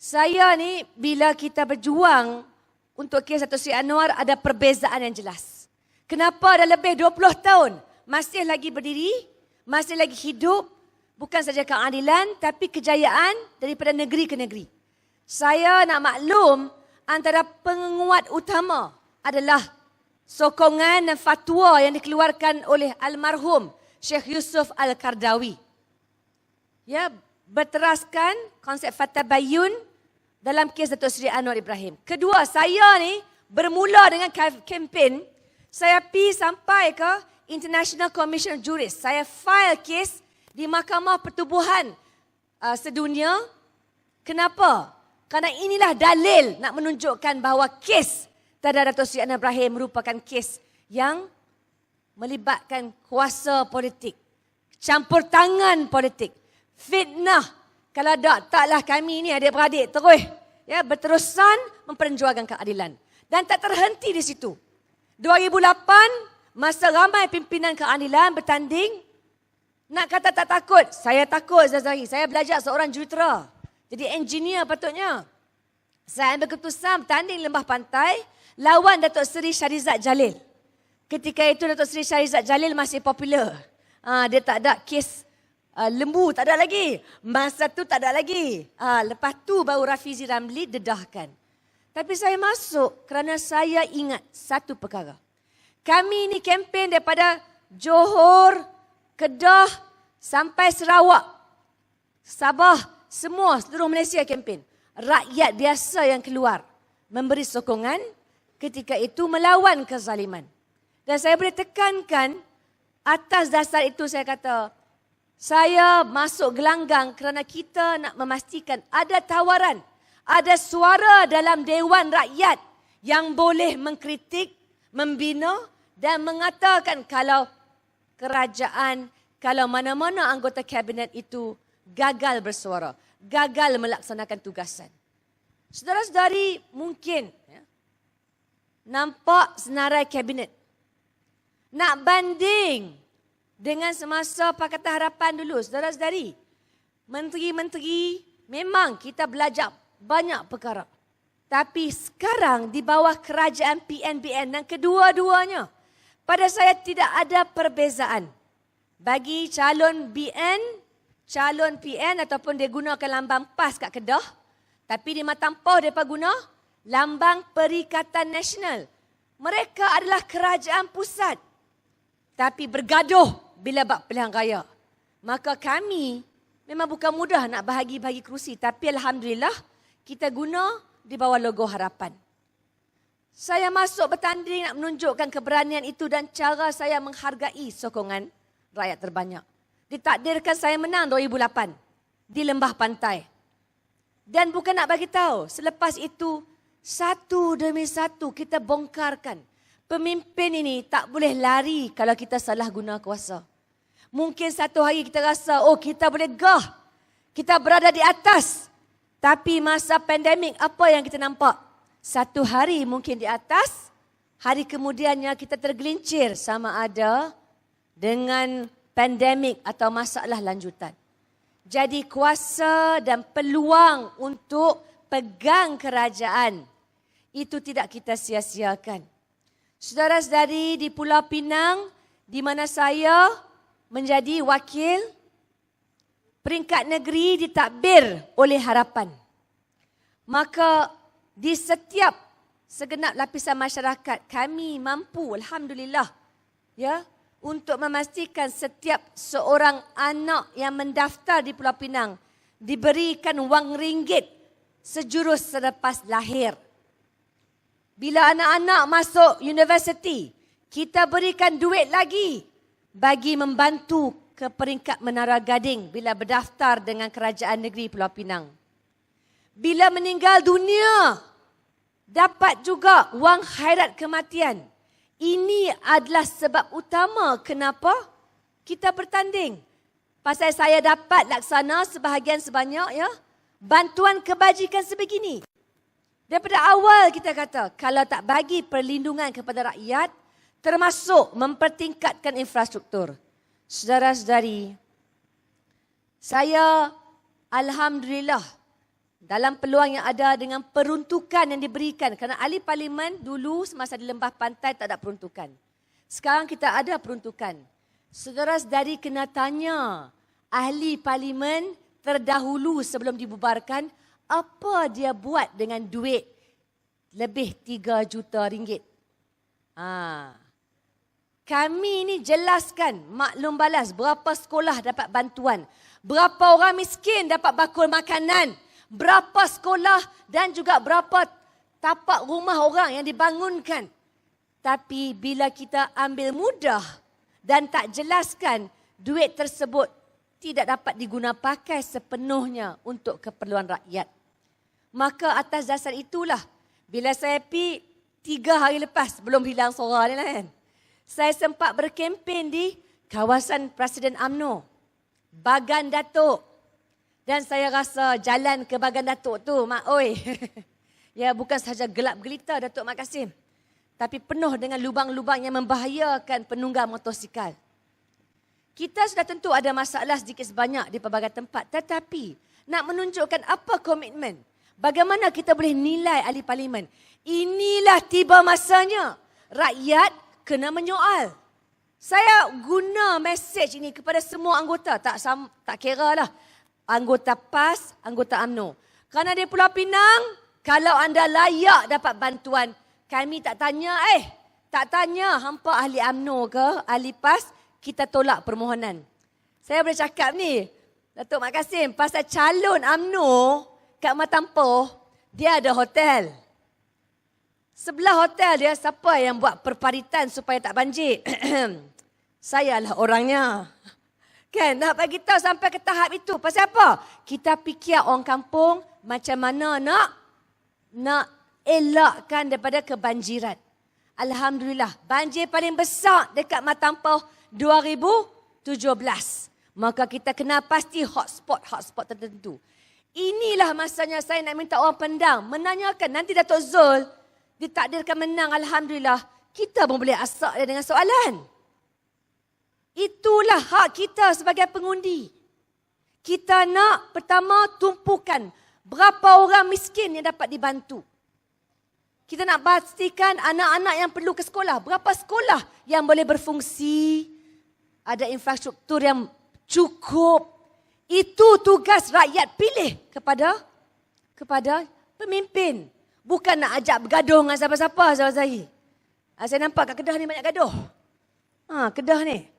Saya ni bila kita berjuang untuk kes Dato' Seri Anwar ada perbezaan yang jelas. Kenapa dah lebih 20 tahun masih lagi berdiri, masih lagi hidup, bukan saja keadilan tapi kejayaan daripada negeri ke negeri. Saya nak maklum antara penguat utama adalah sokongan dan fatwa yang dikeluarkan oleh almarhum Sheikh Yusuf Al-Qaradawi. Ya, berteraskan konsep Fatabayun dalam kes Dato' Seri Anwar Ibrahim. Kedua, saya ni bermula dengan kempen, saya pergi sampai ke International Commission of Jurists. Saya file kes di Mahkamah Pertubuhan sedunia. Kenapa? Kerana inilah dalil nak menunjukkan bahawa kes terhadap Dato' Seri Anwar Ibrahim merupakan kes yang melibatkan kuasa politik, campur tangan politik, fitnah. Kalau taklah kami ni adik-beradik terus berterusan memperjuangkan keadilan. Dan tak terhenti di situ. 2008, masa ramai pimpinan keadilan bertanding, nak kata tak takut, saya takut Zazari. Saya belajar seorang jurutera. Jadi engineer patutnya. Saya ambil keputusan bertanding lembah pantai, lawan Dato' Seri Shahrizad Jalil. Ketika itu Dato' Seri Shahrizad Jalil masih popular. Dia tak ada kes lembu, tak ada lagi. Masa tu tak ada lagi. Lepas tu baru Rafizi Ramli dedahkan. Tapi saya masuk kerana saya ingat satu perkara. Kami ni kempen daripada Johor, Kedah sampai Sarawak, Sabah, semua seluruh Malaysia kempen. Rakyat biasa yang keluar memberi sokongan ketika itu melawan kezaliman. Dan saya boleh tekankan atas dasar itu saya kata, saya masuk gelanggang kerana kita nak memastikan ada tawaran, ada suara dalam Dewan Rakyat yang boleh mengkritik, membina dan mengatakan kalau kerajaan, kalau mana-mana anggota kabinet itu gagal bersuara, gagal melaksanakan tugasan. Saudara-saudari mungkin nampak senarai kabinet. Nak banding dengan semasa Pakatan Harapan dulu, saudara-saudari. Menteri-menteri memang kita belajar banyak perkara. Tapi sekarang di bawah kerajaan PNBN dan kedua-duanya, pada saya tidak ada perbezaan. Bagi calon BN, calon PN ataupun dia gunakan lambang PAS kat Kedah. Tapi di Matampau mereka guna lambang Perikatan Nasional. Mereka adalah kerajaan pusat. Tapi bergaduh bila bab pilihan raya. Maka kami memang bukan mudah nak bahagi-bahagi kerusi. Tapi Alhamdulillah kita guna di bawah logo harapan. Saya masuk bertanding nak menunjukkan keberanian itu dan cara saya menghargai sokongan rakyat terbanyak. Ditakdirkan saya menang 2008 di Lembah Pantai. Dan bukan nak bagi tahu, selepas itu satu demi satu kita bongkarkan. Pemimpin ini tak boleh lari kalau kita salah guna kuasa. Mungkin satu hari kita rasa, oh kita boleh gah. Kita berada di atas. Tapi masa pandemik, apa yang kita nampak? Satu hari mungkin di atas, hari kemudiannya kita tergelincir sama ada dengan pandemik atau masalah lanjutan. Jadi kuasa dan peluang untuk pegang kerajaan, itu tidak kita sia-siakan. Saudara-saudari di Pulau Pinang, di mana saya menjadi wakil, peringkat negeri ditadbir oleh harapan. Maka di setiap segenap lapisan masyarakat, kami mampu, Alhamdulillah, untuk memastikan setiap seorang anak yang mendaftar di Pulau Pinang diberikan wang ringgit sejurus selepas lahir. Bila anak-anak masuk universiti, kita berikan duit lagi bagi membantu ke peringkat Menara Gading bila berdaftar dengan Kerajaan Negeri Pulau Pinang. Bila meninggal dunia, dapat juga wang khairat kematian. Ini adalah sebab utama kenapa kita bertanding. Pasal saya dapat laksana sebahagian sebanyak bantuan kebajikan sebegini. Daripada awal kita kata, kalau tak bagi perlindungan kepada rakyat, termasuk mempertingkatkan infrastruktur. Saudara-saudari, saya Alhamdulillah dalam peluang yang ada dengan peruntukan yang diberikan. Kerana ahli parlimen dulu semasa di Lembah Pantai tak ada peruntukan. Sekarang kita ada peruntukan. Saudara-saudari kena tanya ahli parlimen terdahulu sebelum dibubarkan, apa dia buat dengan duit lebih 3 juta ringgit. Kami ni jelaskan, maklum balas berapa sekolah dapat bantuan, berapa orang miskin dapat bakul makanan, berapa sekolah dan juga berapa tapak rumah orang yang dibangunkan. Tapi bila kita ambil mudah dan tak jelaskan, duit tersebut tidak dapat diguna pakai sepenuhnya untuk keperluan rakyat. Maka atas dasar itulah, bila saya pergi 3 hari lepas, belum hilang suara ni lah kan, saya sempat berkempen di kawasan Presiden UMNO, Bagan Datuk. Dan saya rasa jalan ke Bagan Datuk tu, Mak Oi, ya bukan sahaja gelap gelita Datuk Mak Kasim, tapi penuh dengan lubang-lubang yang membahayakan penunggang motosikal. Kita sudah tentu ada masalah sedikit sebanyak di pelbagai tempat, tetapi nak menunjukkan apa komitmen, bagaimana kita boleh nilai ahli parlimen. Inilah tiba masanya rakyat kena menyoal. Saya guna mesej ini kepada semua anggota, tak kira lah anggota PAS, anggota UMNO. Kerana di Pulau Pinang, kalau anda layak dapat bantuan, kami tak tanya hampa ahli UMNO ke ahli PAS, kita tolak permohonan. Saya boleh cakap ni, Datuk Mak Kasim, pasal calon UMNO kat Matampoh, dia ada hotel. Sebelah hotel dia, siapa yang buat perparitan supaya tak banjir? Sayalah orangnya. Kan, nak bagi tahu sampai ke tahap itu. Pasal apa? Kita fikir orang kampung macam mana nak elakkan daripada kebanjiran. Alhamdulillah, banjir paling besar dekat Matampoh 2017. Maka kita kena pasti hotspot tertentu. Inilah masanya saya nak minta orang Pendang menanyakan. Nanti Datuk Zul ditakdirkan menang, Alhamdulillah. Kita pun boleh asak dia dengan soalan. Itulah hak kita sebagai pengundi. Kita nak pertama tumpukan berapa orang miskin yang dapat dibantu. Kita nak pastikan anak-anak yang perlu ke sekolah, berapa sekolah yang boleh berfungsi, ada infrastruktur yang cukup. Itu tugas rakyat pilih kepada pemimpin. Bukan nak ajak bergaduh dengan siapa-siapa, saudara-saudari. Saya nampak kat Kedah ni banyak gaduh. Kedah ni.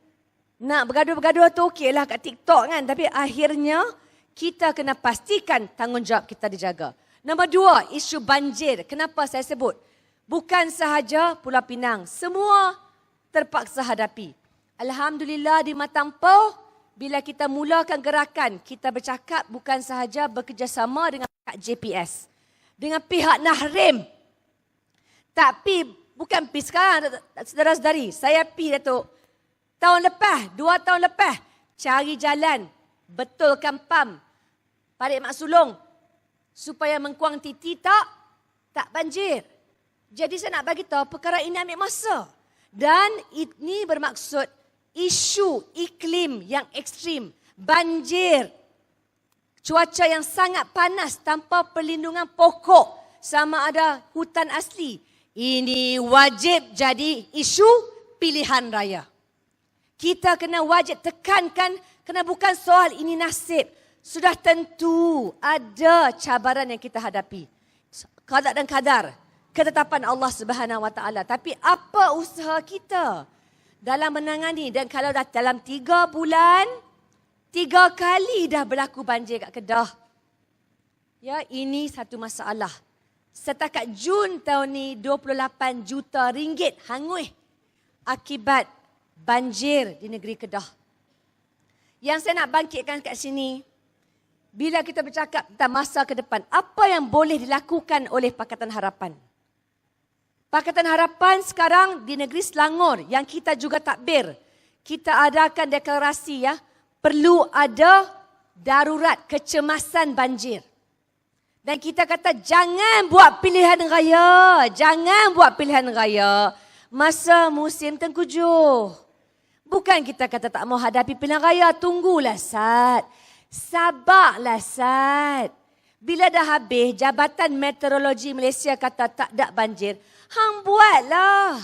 Nak bergaduh-bergaduh tu okeylah kat TikTok kan. Tapi akhirnya kita kena pastikan tanggungjawab kita dijaga. Nombor 2, isu banjir. Kenapa saya sebut? Bukan sahaja Pulau Pinang. Semua terpaksa hadapi. Alhamdulillah di Matampoh, bila kita mulakan gerakan, kita bercakap bukan sahaja bekerjasama dengan pihak JPS. Dengan pihak Nahrim. Tapi bukan pergi sekarang, saudara-saudari. Saya pergi Datuk. Tahun lepas, 2 tahun lepas, cari jalan, betulkan pam, Parit Mak Sulong, supaya Mengkuang Titi tak banjir. Jadi saya nak bagi tahu perkara ini ambil masa. Dan ini bermaksud isu iklim yang ekstrim, banjir, cuaca yang sangat panas tanpa perlindungan pokok sama ada hutan asli. Ini wajib jadi isu pilihan raya. Kita kena wajib tekankan kerana bukan soal ini nasib. Sudah tentu ada cabaran yang kita hadapi. Qada dan kadar, ketetapan Allah Subhanahu Wa Taala. Tapi apa usaha kita dalam menangani? Dan kalau dah dalam 3 bulan, 3 kali dah berlaku banjir kat Kedah. Ya, ini satu masalah. Setakat Jun tahun ni 28 juta ringgit hangus akibat banjir di negeri Kedah. Yang saya nak bangkitkan kat sini, bila kita bercakap tentang masa ke depan, apa yang boleh dilakukan oleh Pakatan Harapan? Pakatan Harapan sekarang di negeri Selangor yang kita juga takbir. Kita adakan deklarasi ya, perlu ada darurat kecemasan banjir. Dan kita kata jangan buat pilihan raya, jangan buat pilihan raya masa musim tengkujuh. Bukan kita kata tak mau hadapi pilihan raya, tunggulah Sat. Sabarlah Sat. Bila dah habis, Jabatan Meteorologi Malaysia kata tak ada banjir. Hang buatlah.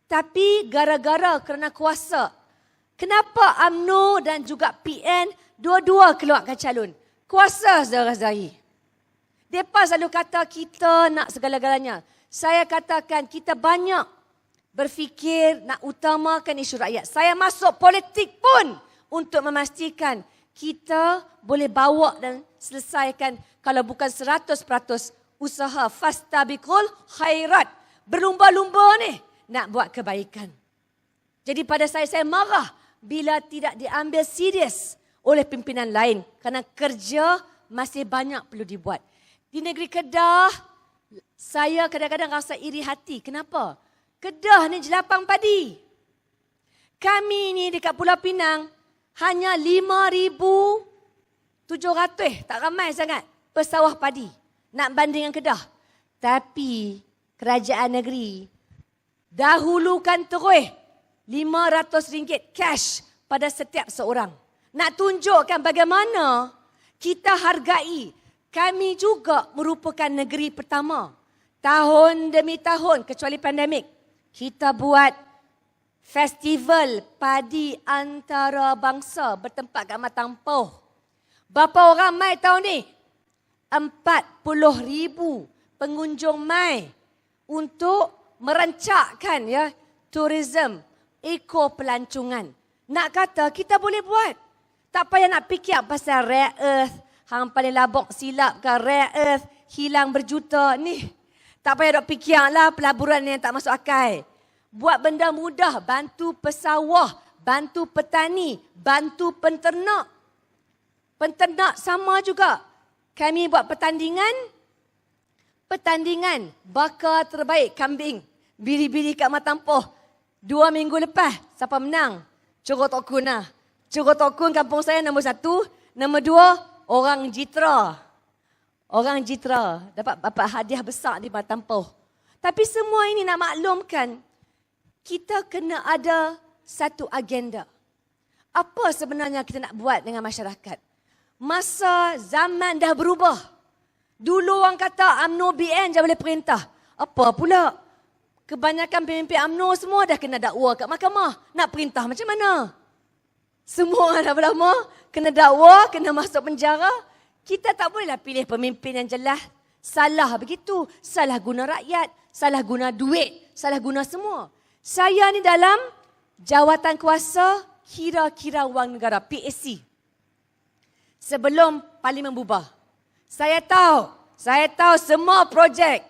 Tapi gara-gara kerana kuasa, kenapa UMNO dan juga PN dua-dua keluarkan calon? Kuasa, saudara-saudari. Mereka selalu kata kita nak segala-galanya. Saya katakan kita banyak berfikir nak utamakan isu rakyat. Saya masuk politik pun untuk memastikan kita boleh bawa dan selesaikan kalau bukan 100% usaha fastabiqul khairat. Berlumba-lumba ni nak buat kebaikan. Jadi pada saya marah bila tidak diambil serius oleh pimpinan lain kerana kerja masih banyak perlu dibuat. Di negeri Kedah, saya kadang-kadang rasa iri hati. Kenapa? Kedah ni jelapang padi. Kami ni dekat Pulau Pinang hanya 5,700, tak ramai sangat, pesawah padi. Nak banding dengan Kedah. Tapi kerajaan negeri dahulukan terus RM500 cash pada setiap seorang. Nak tunjukkan bagaimana kita hargai. Kami juga merupakan negeri pertama. Tahun demi tahun, kecuali pandemik, kita buat festival padi antarabangsa bertempat kat Matampoh. Berapa orang mai tahun ni? 40,000 pengunjung mai untuk merancakkan tourism, pelancongan. Nak kata kita boleh buat. Tak payah nak fikir pasal rare earth. Hang paling labok silap ke rare earth, hilang berjuta ni. Tak payah dok fikirlah pelaburan yang tak masuk akal. Buat benda mudah, bantu pesawah, bantu petani, bantu penternak. Penternak sama juga. Kami buat pertandingan bakar terbaik kambing. Biri-biri kat Matampoh. 2 minggu lepas, siapa menang? Curug Tok Kun lah. Curug Tok Kun kampung saya nombor 1, nombor 2, Orang Jitra. Orang Jitra dapat hadiah besar di Matampoh. Tapi semua ini nak maklumkan, kita kena ada satu agenda. Apa sebenarnya kita nak buat dengan masyarakat? Masa zaman dah berubah. Dulu orang kata UMNO BN je boleh perintah. Apa pula? Kebanyakan pemimpin UMNO semua dah kena dakwa kat mahkamah. Nak perintah macam mana? Semua dah berlama, kena dakwa, kena masuk penjara. Kita tak bolehlah pilih pemimpin yang jelas. Salah begitu. Salah guna rakyat, salah guna duit, salah guna semua. Saya ni dalam jawatan kuasa kira-kira wang negara, PAC. Sebelum Parlimen bubar. Saya tahu semua projek.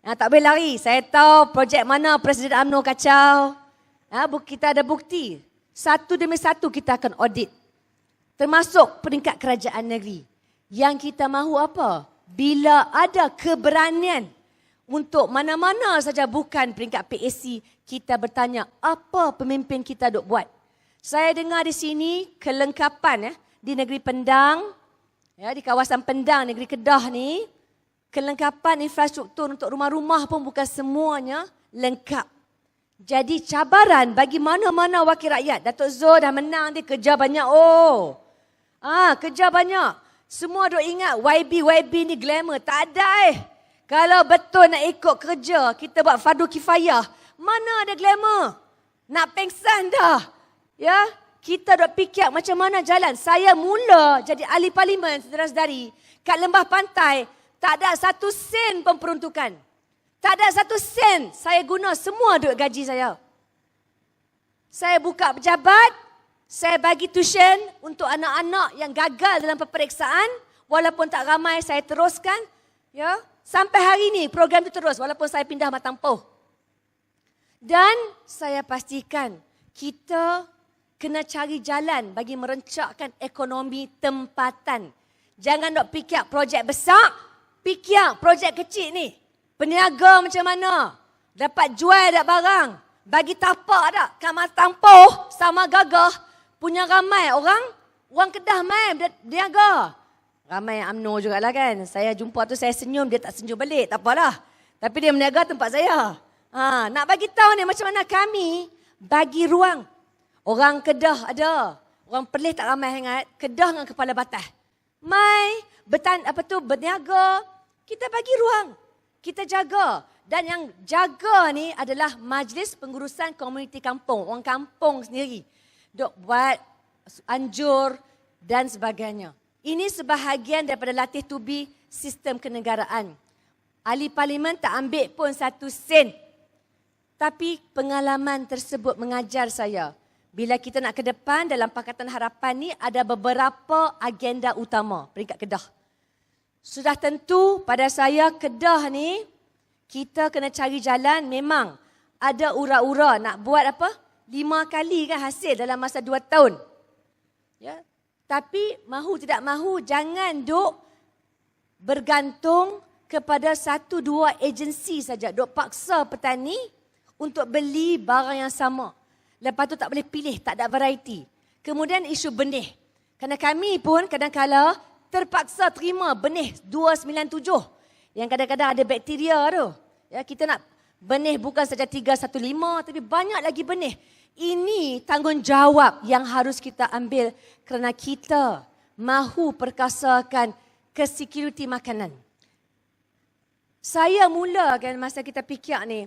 Tak boleh lari. Saya tahu projek mana Presiden UMNO kacau. Kita ada bukti. Satu demi satu kita akan audit. Termasuk peringkat kerajaan negeri. Yang kita mahu apa? Bila ada keberanian untuk mana-mana saja bukan peringkat PAC, kita bertanya apa pemimpin kita duk buat. Saya dengar di sini kelengkapan di negeri Pendang, di kawasan Pendang, negeri Kedah ni, kelengkapan infrastruktur untuk rumah-rumah pun bukan semuanya lengkap. Jadi cabaran bagi mana-mana wakil rakyat. Datuk Zul dah menang, dia kerja banyak. Kerja banyak. Semua duk ingat YB ni glamour. Tak ada Kalau betul nak ikut kerja, kita buat fardu kifayah. Mana ada glamour? Nak pengsan dah. Kita duk fikir macam mana jalan. Saya mula jadi ahli parlimen, saudara-saudari. Kat lembah pantai, tak ada 1 sen pun peruntukan. Tak ada 1 sen. Saya guna semua duit gaji saya. Saya buka pejabat. Saya bagi tuition untuk anak-anak yang gagal dalam peperiksaan. Walaupun tak ramai, saya teruskan. Sampai hari ini program itu terus walaupun saya pindah Matampoh. Dan saya pastikan kita kena cari jalan bagi merencakkan ekonomi tempatan. Jangan nak fikir projek besar, fikir projek kecil ni. Peniaga macam mana? Dapat jual tak barang? Bagi tapak tak? Kat Matampoh sama gagah. Punya ramai orang Kedah mai berniaga. Ramai yang UMNO jugalah kan. Saya jumpa tu saya senyum, dia tak senyum balik. Tak apalah. Tapi dia berniaga tempat saya. Nak bagi tahu ni macam mana kami bagi ruang. Orang Kedah ada. Orang Perlis tak ramai sangat. Kedah dengan Kepala Batas. berniaga. Kita bagi ruang. Kita jaga. Dan yang jaga ni adalah Majlis Pengurusan Komuniti Kampung. Orang kampung sendiri. Dok buat anjur dan sebagainya. Ini sebahagian daripada latih tubi sistem kenegaraan. Ahli parlimen tak ambil pun 1 sen. Tapi pengalaman tersebut mengajar saya. Bila kita nak ke depan dalam Pakatan Harapan ni ada beberapa agenda utama peringkat Kedah. Sudah tentu pada saya Kedah ni kita kena cari jalan. Memang ada ura-ura nak buat 5 kali kan hasil dalam masa 2 tahun. Ya. Tapi mahu tidak mahu jangan duk bergantung kepada 1-2 agensi saja. Duk paksa petani untuk beli barang yang sama. Lepas tu tak boleh pilih, tak ada variety. Kemudian isu benih. Kerana kami pun kadang-kadang terpaksa terima benih 297 yang kadang-kadang ada bakteria tu. Ya, kita nak benih bukan saja 315 tapi banyak lagi benih. Ini tanggungjawab yang harus kita ambil kerana kita mahu perkasakan kesekuriti makanan. Saya mulakan masa kita fikir ni,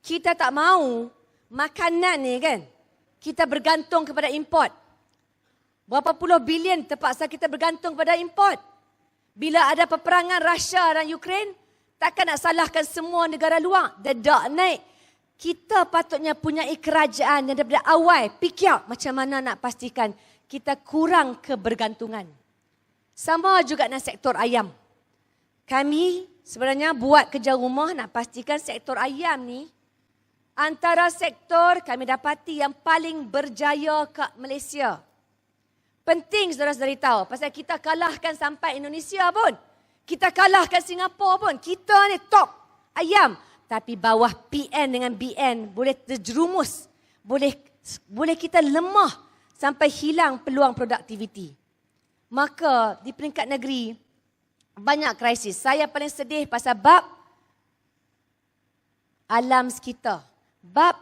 kita tak mahu makanan ni kan, kita bergantung kepada import. Berapa puluh bilion terpaksa kita bergantung pada import. Bila ada peperangan Rusia dan Ukraine, takkan nak salahkan semua negara luar. Dedak naik. Kita patutnya punya kerajaan yang daripada awal fikir macam mana nak pastikan kita kurang kebergantungan. Sama juga dengan sektor ayam. Kami sebenarnya buat kerja rumah nak pastikan sektor ayam ni antara sektor kami dapati yang paling berjaya kat Malaysia. Penting saudara-saudari tahu pasal kita kalahkan sampai Indonesia pun. Kita kalahkan Singapura pun. Kita ni top ayam. Tapi bawah PN dengan BN boleh terjerumus. Boleh kita lemah sampai hilang peluang produktiviti. Maka di peringkat negeri banyak krisis. Saya paling sedih pasal bab alam sekitar. Bab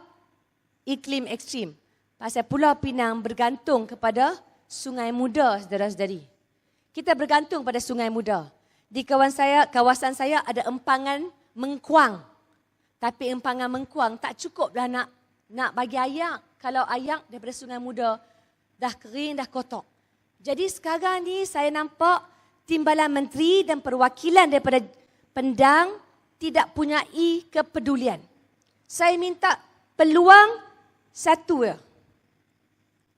iklim ekstrim. Pasal Pulau Pinang bergantung kepada Sungai Muda, saudara-saudari. Kita bergantung pada Sungai Muda. Di kawasan saya ada empangan mengkuang. Tapi empangan mengkuang tak cukuplah nak bagi ayak. Kalau ayak daripada Sungai Muda dah kering, dah kotor. Jadi sekarang ni saya nampak Timbalan Menteri dan perwakilan daripada Pendang tidak punyai kepedulian. Saya minta peluang satu ya.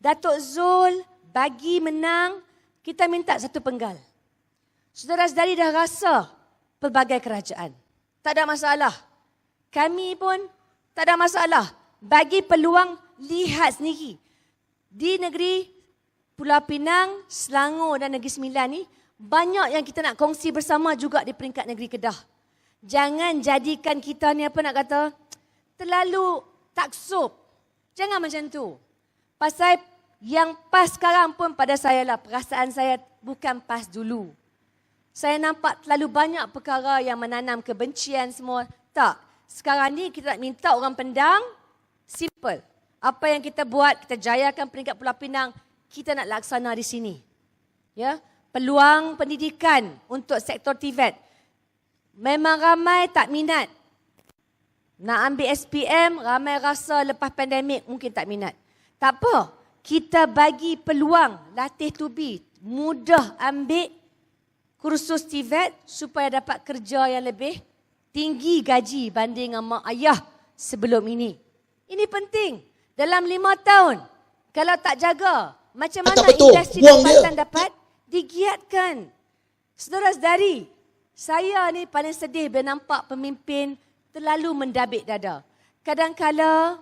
Datuk Zul bagi menang, kita minta satu penggal. Saudara-saudari dah rasa pelbagai kerajaan. Tak ada masalah. Kami pun tak ada masalah. Bagi peluang lihat sendiri. Di negeri Pulau Pinang, Selangor dan Negeri Sembilan ni, banyak yang kita nak kongsi bersama juga di peringkat negeri Kedah. Jangan jadikan kita ni terlalu taksub. Jangan macam tu. Pasal yang pas sekarang pun pada saya lah, perasaan saya bukan pas dulu. Saya nampak terlalu banyak perkara yang menanam kebencian semua. Tak. Sekarang ni kita nak minta orang Pendang, simple. Apa yang kita buat, kita jayakan peringkat Pulau Pinang, kita nak laksana di sini. Ya, peluang pendidikan untuk sektor TVET. Memang ramai tak minat. Nak ambil SPM, ramai rasa lepas pandemik mungkin tak minat. Tak apa, kita bagi peluang latih tubi, mudah ambil kursus TVET supaya dapat kerja yang lebih tinggi gaji banding dengan mak ayah sebelum ini. Ini penting. Dalam 5 tahun, kalau tak jaga, macam mana industri tempatan dapat digiatkan. Saudara-saudari, saya ni paling sedih bila nampak pemimpin terlalu mendabik dada. Kadang-kala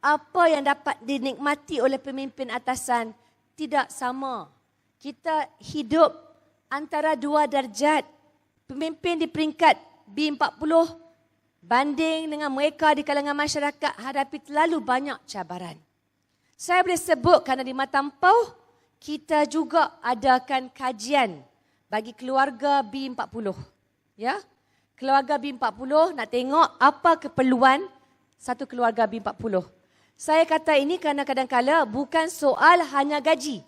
apa yang dapat dinikmati oleh pemimpin atasan tidak sama. Kita hidup antara 2 darjat. Pemimpin di peringkat B40 banding dengan mereka di kalangan masyarakat hadapi terlalu banyak cabaran. Saya boleh sebut kerana di Matampau kita juga adakan kajian bagi keluarga B40. Ya? Keluarga B40 nak tengok apa keperluan satu keluarga B40. Saya kata ini kerana kadang-kadang bukan soal hanya gaji.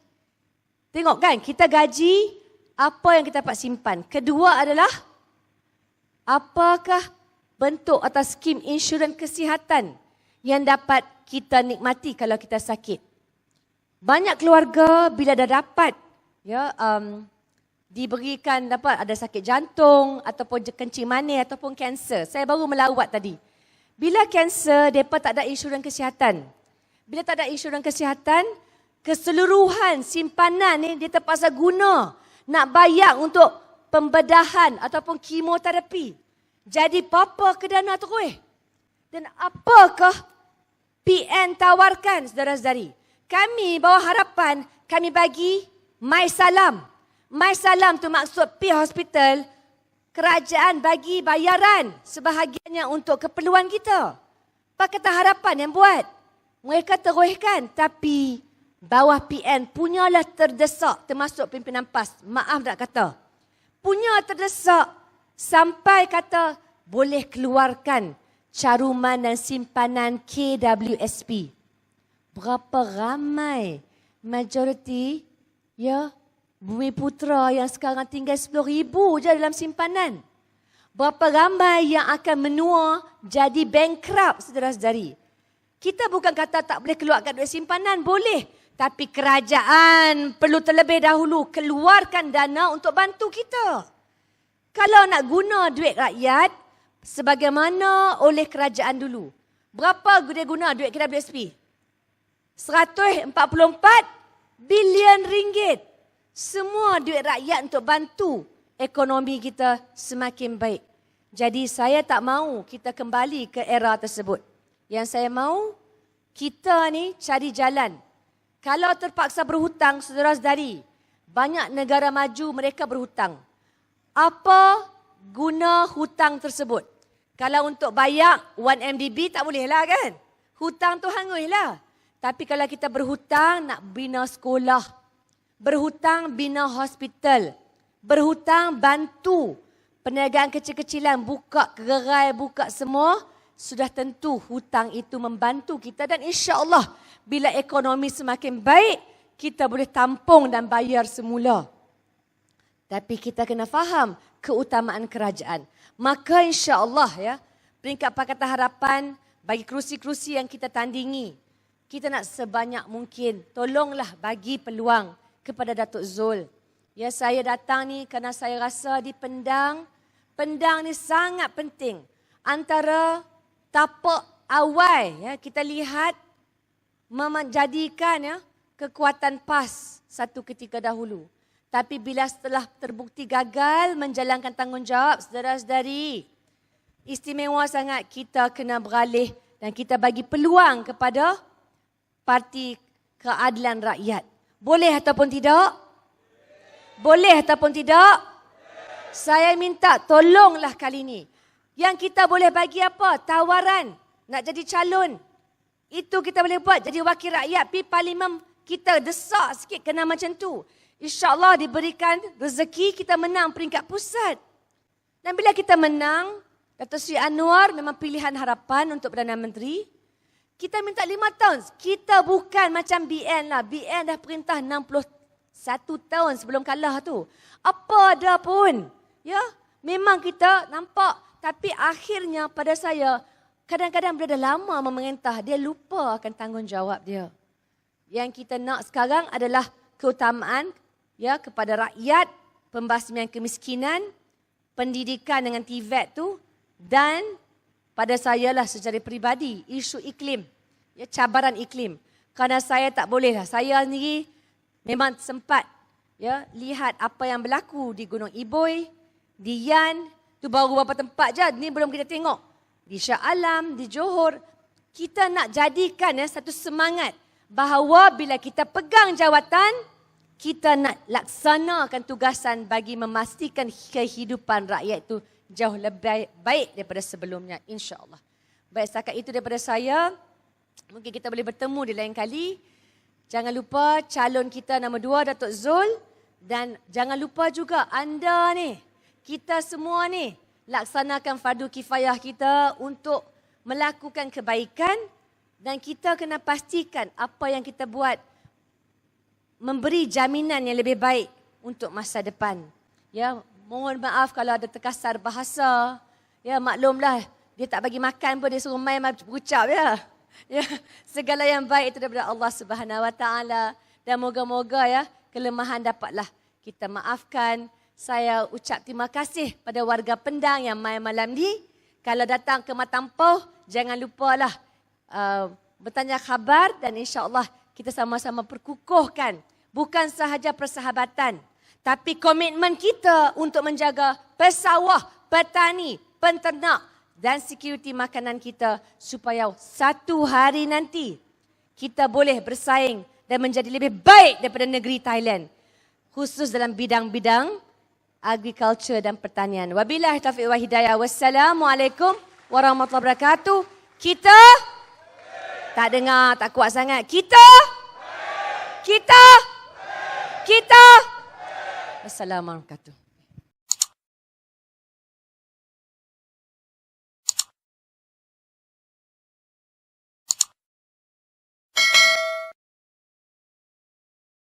Tengok kan, kita gaji apa yang kita dapat simpan. Kedua adalah, apakah bentuk atau skim insurans kesihatan yang dapat kita nikmati kalau kita sakit. Banyak keluarga bila dah dapat diberikan ada sakit jantung ataupun kencing manis ataupun kanser. Saya baru melawat tadi. Bila kanser, mereka tak ada insurans kesihatan. Bila tak ada insurans kesihatan, keseluruhan simpanan ni dia terpaksa guna nak bayar untuk pembedahan ataupun kemoterapi. Jadi apa ke dana terus? Dan apakah PN tawarkan, saudara-saudari? Kami bawah harapan, kami bagi MySalam. MySalam tu maksud pergi hospital, kerajaan bagi bayaran sebahagiannya untuk keperluan kita. Pakatan Harapan yang buat. Mereka teruskan, tapi bawah PN punyalah terdesak, termasuk pimpinan PAS. Maaf nak kata. Punya terdesak sampai kata boleh keluarkan caruman dan simpanan KWSP. Berapa ramai majoriti Bumi Putra yang sekarang tinggal 10,000 je dalam simpanan. Berapa ramai yang akan menua jadi bankrupt, saudara-saudari. Kita bukan kata tak boleh keluarkan duit simpanan, boleh. Tapi kerajaan perlu terlebih dahulu keluarkan dana untuk bantu kita. Kalau nak guna duit rakyat, sebagaimana oleh kerajaan dulu. Berapa dia guna duit KWSP? 144 bilion ringgit. Semua duit rakyat untuk bantu ekonomi kita semakin baik. Jadi saya tak mahu kita kembali ke era tersebut. Yang saya mahu, kita ni cari jalan. Kalau terpaksa berhutang, saudara-saudari, banyak negara maju mereka berhutang. Apa guna hutang tersebut? Kalau untuk bayar 1MDB tak boleh lah kan? Hutang tu hangus lah. Tapi kalau kita berhutang nak bina sekolah, berhutang bina hospital, berhutang bantu perniagaan kecil-kecilan, buka gerai, buka semua, sudah tentu hutang itu membantu kita dan insya-Allah bila ekonomi semakin baik, kita boleh tampung dan bayar semula. Tapi kita kena faham keutamaan kerajaan. Maka insya-Allah peringkat Pakatan Harapan bagi kerusi-kerusi yang kita tandingi, kita nak sebanyak mungkin tolonglah bagi peluang kepada Datuk Zul. Saya datang ni kerana saya rasa di Pendang ni sangat penting. Antara tapak awal kita lihat menjadikan kekuatan PAS satu ketika dahulu. Tapi bila setelah terbukti gagal menjalankan tanggungjawab, saudara-saudari, istimewa sangat kita kena beralih dan kita bagi peluang kepada Parti Keadilan Rakyat. Boleh ataupun tidak? Boleh ataupun tidak? Saya minta tolonglah kali ini. Yang kita boleh bagi apa? Tawaran. Nak jadi calon. Itu kita boleh buat. Jadi wakil rakyat pergi parlimen. Kita desak sikit kena macam tu. InsyaAllah diberikan rezeki kita menang peringkat pusat. Dan bila kita menang, Datuk Seri Anwar memang pilihan harapan untuk Perdana Menteri. Kita minta 5 tahun. Kita bukan macam BN lah. BN dah perintah 61 tahun sebelum kalah tu. Apa ada pun. Memang kita nampak. Tapi akhirnya pada saya, kadang-kadang bila dah lama memerintah, dia lupa akan tanggungjawab dia. Yang kita nak sekarang adalah keutamaan kepada rakyat, pembasmian kemiskinan, pendidikan dengan TVET tu, dan pada saya lah secara peribadi, isu iklim, cabaran iklim. Kerana saya tak boleh lah. Saya sendiri memang sempat lihat apa yang berlaku di Gunung Iboi, di Yan, tu baru beberapa tempat je, ni belum kita tengok. Di Shah Alam, di Johor, kita nak jadikan satu semangat bahawa bila kita pegang jawatan, kita nak laksanakan tugasan bagi memastikan kehidupan rakyat itu jauh lebih baik daripada sebelumnya, insya-Allah. Baik, setakat itu daripada saya. Mungkin kita boleh bertemu di lain kali. Jangan lupa calon kita nombor 2 Datuk Zul, dan jangan lupa juga anda ni, kita semua ni laksanakan fardu kifayah kita untuk melakukan kebaikan, dan kita kena pastikan apa yang kita buat memberi jaminan yang lebih baik untuk masa depan. Ya, mohon maaf kalau ada terkasar bahasa. Ya, maklumlah dia tak bagi makan pun dia suruh main berucap ya. Ya, segala yang baik itu daripada Allah Subhanahu Wa Taala dan moga-moga ya kelemahan dapatlah kita maafkan. Saya ucap terima kasih pada warga Pendang yang main malam ni. Kalau datang ke Matampau, jangan lupalah bertanya khabar dan insya-Allah kita sama-sama perkukuhkan bukan sahaja persahabatan tapi komitmen kita untuk menjaga pesawah, petani, penternak dan security makanan kita supaya satu hari nanti kita boleh bersaing dan menjadi lebih baik daripada negeri Thailand khusus dalam bidang-bidang agriculture dan pertanian. Wabillahi taufiq wa hidayah. Wassalamualaikum warahmatullahi wabarakatuh. Kita tak dengar, tak kuat sangat. Kita Assalamualaikum warahmatullahi wabarakatuh.